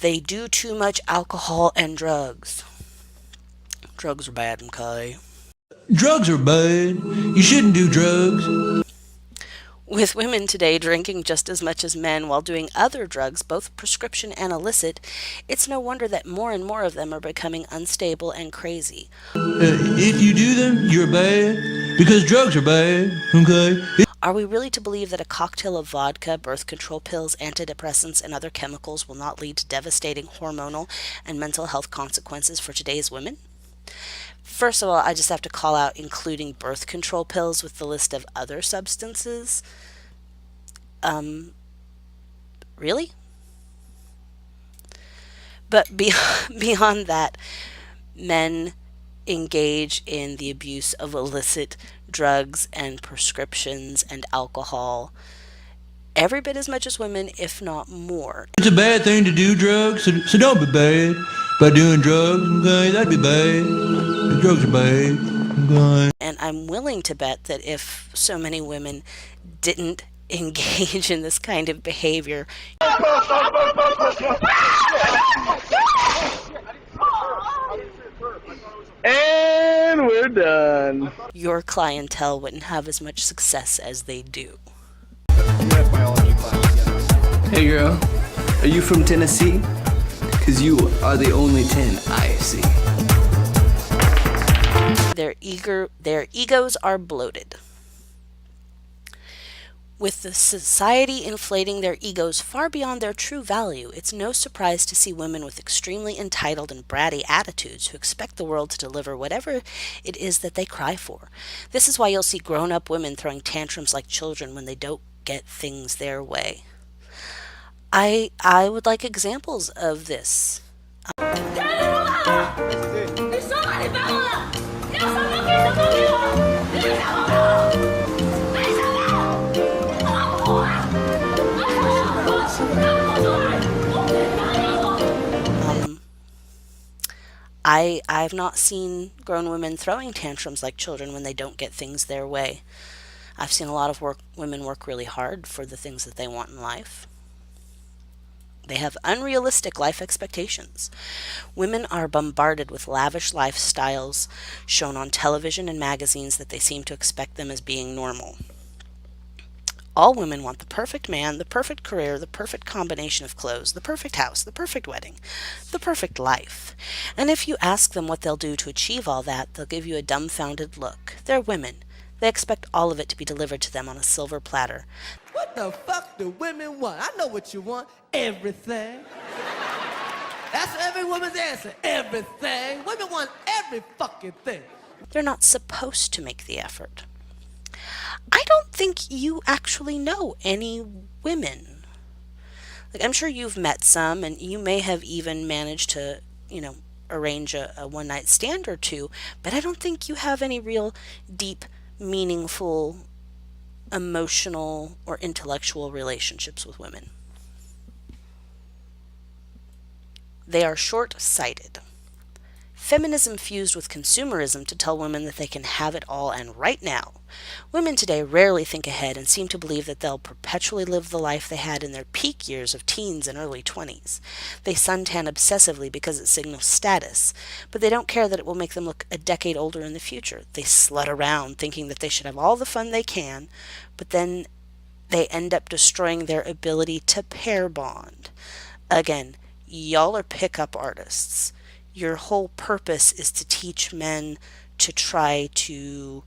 They do too much alcohol and drugs. Drugs are bad, okay? Drugs are bad. You shouldn't do drugs. With women today drinking just as much as men while doing other drugs, both prescription and illicit, it's no wonder that more and more of them are becoming unstable and crazy. If you do them, you're bad because drugs are bad. Okay. Are we really to believe that a cocktail of vodka, birth control pills, antidepressants, and other chemicals will not lead to devastating hormonal and mental health consequences for today's women? First of all, I just have to call out including birth control pills with the list of other substances. Really? But beyond that, men engage in the abuse of illicit drugs and prescriptions and alcohol every bit as much as women, if not more. It's a bad thing to do drugs, so don't be bad by doing drugs. Okay, that'd be bad. The drugs are bad. Okay. And I'm willing to bet that if so many women didn't engage in this kind of behavior, And we're done. your clientele wouldn't have as much success as they do. Hey girl, are you from Tennessee? Cause you are the only 10 I see. Their egos are bloated. With the society inflating their egos far beyond their true value, it's no surprise to see women with extremely entitled and bratty attitudes who expect the world to deliver whatever it is that they cry for. This is why you'll see grown-up women throwing tantrums like children when they don't get things their way. I would like examples of this. I've not seen grown women throwing tantrums like children when they don't get things their way. I've seen a lot of women work really hard for the things that they want in life. They have unrealistic life expectations. Women are bombarded with lavish lifestyles shown on television and magazines that they seem to expect them as being normal. All women want the perfect man, the perfect career, the perfect combination of clothes, the perfect house, the perfect wedding, the perfect life. And if you ask them what they'll do to achieve all that, they'll give you a dumbfounded look. They're women. They expect all of it to be delivered to them on a silver platter. What the fuck do women want? I know what you want. Everything. That's every woman's answer. Everything. Women want every fucking thing. They're not supposed to make the effort. I don't think you actually know any women. Like, I'm sure you've met some, and you may have even managed to, arrange a one-night stand or two, but I don't think you have any real deep, meaningful, emotional, or intellectual relationships with women. They are short-sighted. Feminism fused with consumerism to tell women that they can have it all and right now. Women today rarely think ahead and seem to believe that they'll perpetually live the life they had in their peak years of teens and early 20s. They suntan obsessively because it signals status, but they don't care that it will make them look a decade older in the future. They slut around thinking that they should have all the fun they can, but then they end up destroying their ability to pair bond. Again, y'all are pickup artists. Your whole purpose is to teach men to try to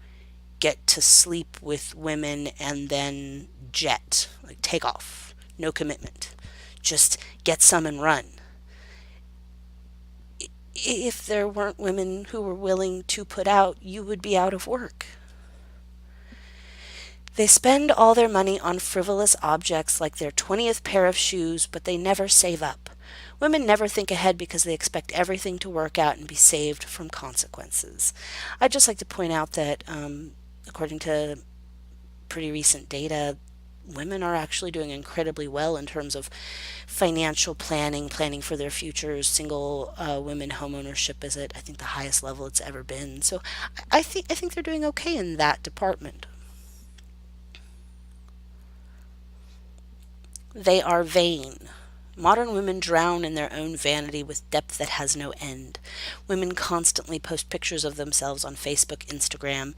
get to sleep with women and then jet, like take off, no commitment. Just get some and run. If there weren't women who were willing to put out, you would be out of work. They spend all their money on frivolous objects like their 20th pair of shoes, but they never save up. Women never think ahead because they expect everything to work out and be saved from consequences. I'd just like to point out that, according to pretty recent data, women are actually doing incredibly well in terms of financial planning for their futures. Single women home ownership is at, I think, the highest level it's ever been. So I think they're doing okay in that department. They are vain. Modern women drown in their own vanity with depth that has no end. Women constantly post pictures of themselves on Facebook, Instagram,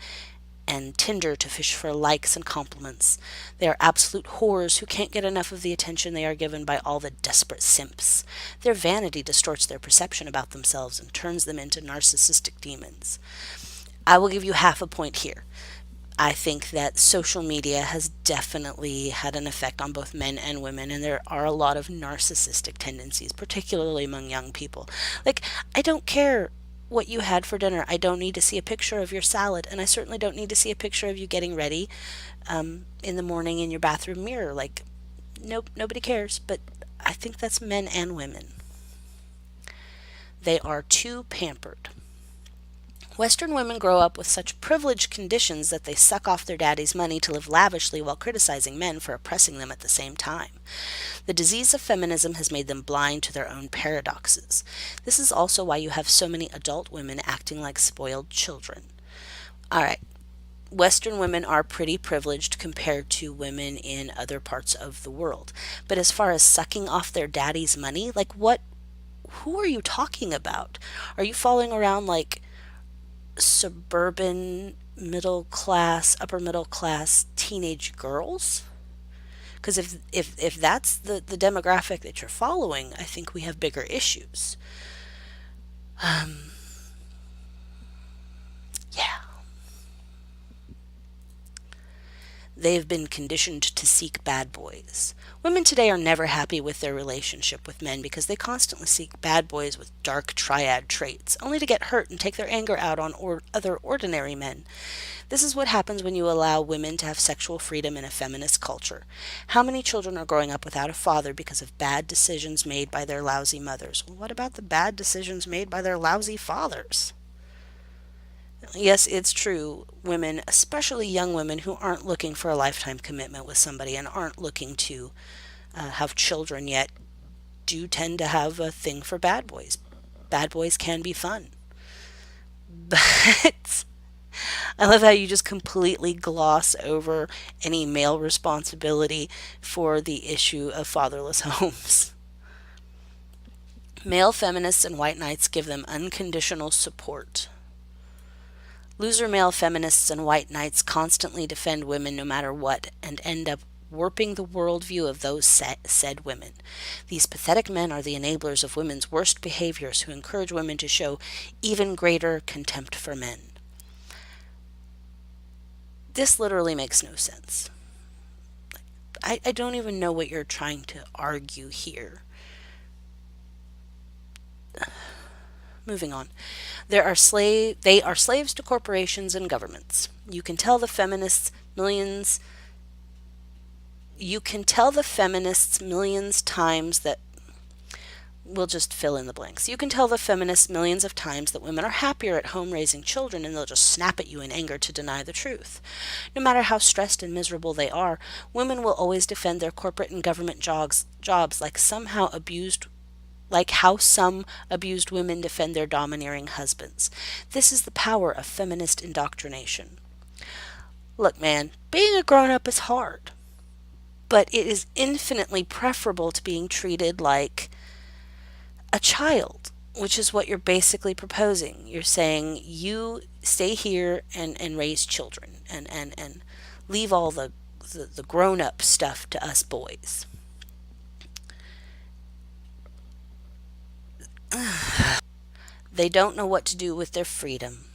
and Tinder to fish for likes and compliments. They are absolute whores who can't get enough of the attention they are given by all the desperate simps. Their vanity distorts their perception about themselves and turns them into narcissistic demons. I will give you half a point here. I think that social media has definitely had an effect on both men and women, and there are a lot of narcissistic tendencies, particularly among young people. Like, I don't care what you had for dinner. I don't need to see a picture of your salad, and I certainly don't need to see a picture of you getting ready in the morning in your bathroom mirror. Like, nope, nobody cares, but I think that's men and women. They are too pampered. Western women grow up with such privileged conditions that they suck off their daddy's money to live lavishly while criticizing men for oppressing them at the same time. The disease of feminism has made them blind to their own paradoxes. This is also why you have so many adult women acting like spoiled children. Alright, Western women are pretty privileged compared to women in other parts of the world. But as far as sucking off their daddy's money, like who are you talking about? Are you following around like suburban upper middle class teenage girls? Because if that's the demographic that you're following, I think we have bigger issues. Yeah. They've been conditioned to seek bad boys. Women today are never happy with their relationship with men because they constantly seek bad boys with dark triad traits, only to get hurt and take their anger out on other ordinary men. This is what happens when you allow women to have sexual freedom in a feminist culture. How many children are growing up without a father because of bad decisions made by their lousy mothers? Well, what about the bad decisions made by their lousy fathers? Yes, it's true. Women, especially young women who aren't looking for a lifetime commitment with somebody and aren't looking to have children yet, do tend to have a thing for bad boys. Bad boys can be fun. But I love how you just completely gloss over any male responsibility for the issue of fatherless homes. Male feminists and white knights give them unconditional support. Loser male feminists and white knights constantly defend women no matter what and end up warping the worldview of those said women. These pathetic men are the enablers of women's worst behaviors who encourage women to show even greater contempt for men. This literally makes no sense. I don't even know what you're trying to argue here. Moving on. They are slaves to corporations and governments. You can tell the feminists millions times that we'll just fill in the blanks. You can tell the feminists millions of times that women are happier at home raising children, and they'll just snap at you in anger to deny the truth. No matter how stressed and miserable they are, women will always defend their corporate and government jobs like how some abused women defend their domineering husbands. This is the power of feminist indoctrination. Look, man, being a grown-up is hard, but it is infinitely preferable to being treated like a child, which is what you're basically proposing. You're saying you stay here and raise children and leave all the grown-up stuff to us boys. They don't know what to do with their freedom.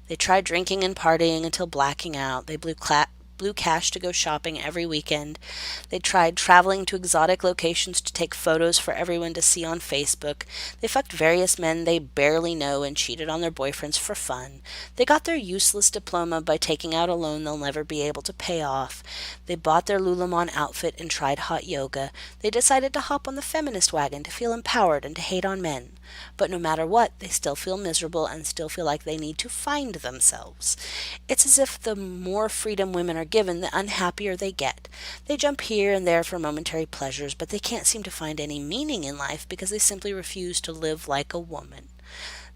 They tried drinking and partying until blacking out. They blew cash to go shopping every weekend. They tried traveling to exotic locations to take photos for everyone to see on Facebook. They fucked various men they barely know and cheated on their boyfriends for fun. They got their useless diploma by taking out a loan they'll never be able to pay off. They bought their Lululemon outfit and tried hot yoga. They decided to hop on the feminist wagon to feel empowered and to hate on men. But no matter what, they still feel miserable and still feel like they need to find themselves. It's as if the more freedom women are given, the unhappier they get. They jump here and there for momentary pleasures, but they can't seem to find any meaning in life because they simply refuse to live like a woman.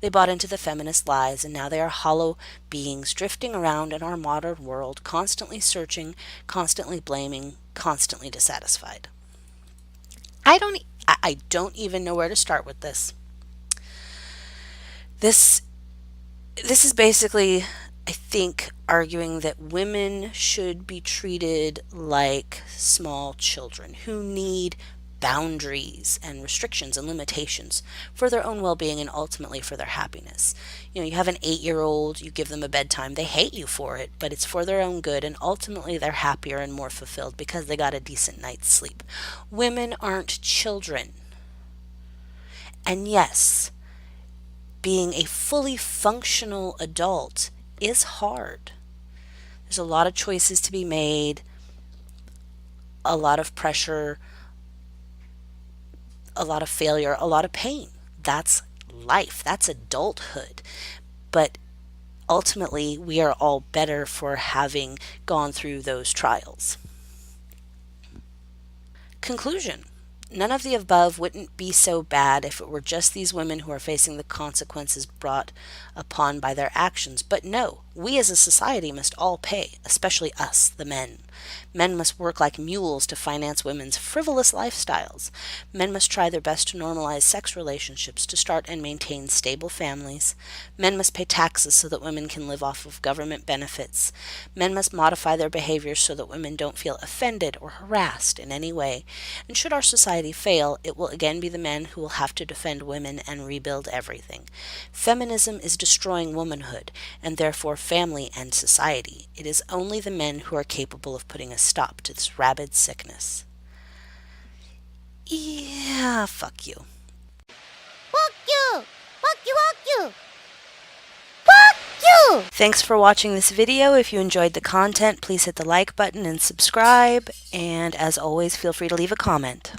They bought into the feminist lies, and now they are hollow beings drifting around in our modern world, constantly searching, constantly blaming, constantly dissatisfied. I don't even know where to start with this. This is basically, I think, arguing that women should be treated like small children who need boundaries and restrictions and limitations for their own well-being and ultimately for their happiness. You have an 8-year-old, you give them a bedtime, they hate you for it, but it's for their own good, and ultimately they're happier and more fulfilled because they got a decent night's sleep. Women aren't children. And yes, being a fully functional adult is hard. There's a lot of choices to be made, a lot of pressure, a lot of failure, a lot of pain. That's life, that's adulthood. But ultimately, we are all better for having gone through those trials. Conclusion. None of the above wouldn't be so bad if it were just these women who are facing the consequences brought upon by their actions. But no, we as a society must all pay, especially us, the men. Men must work like mules to finance women's frivolous lifestyles. Men must try their best to normalize sex relationships to start and maintain stable families. Men must pay taxes so that women can live off of government benefits. Men must modify their behaviors so that women don't feel offended or harassed in any way. And should our society fail, it will again be the men who will have to defend women and rebuild everything. Feminism is destroying womanhood, and therefore family and society. It is only the men who are capable of putting a stop to this rabid sickness. Yeah, fuck you. Fuck you! Fuck you, fuck you! Fuck you! Thanks for watching this video. If you enjoyed the content, please hit the like button and subscribe. And as always, feel free to leave a comment.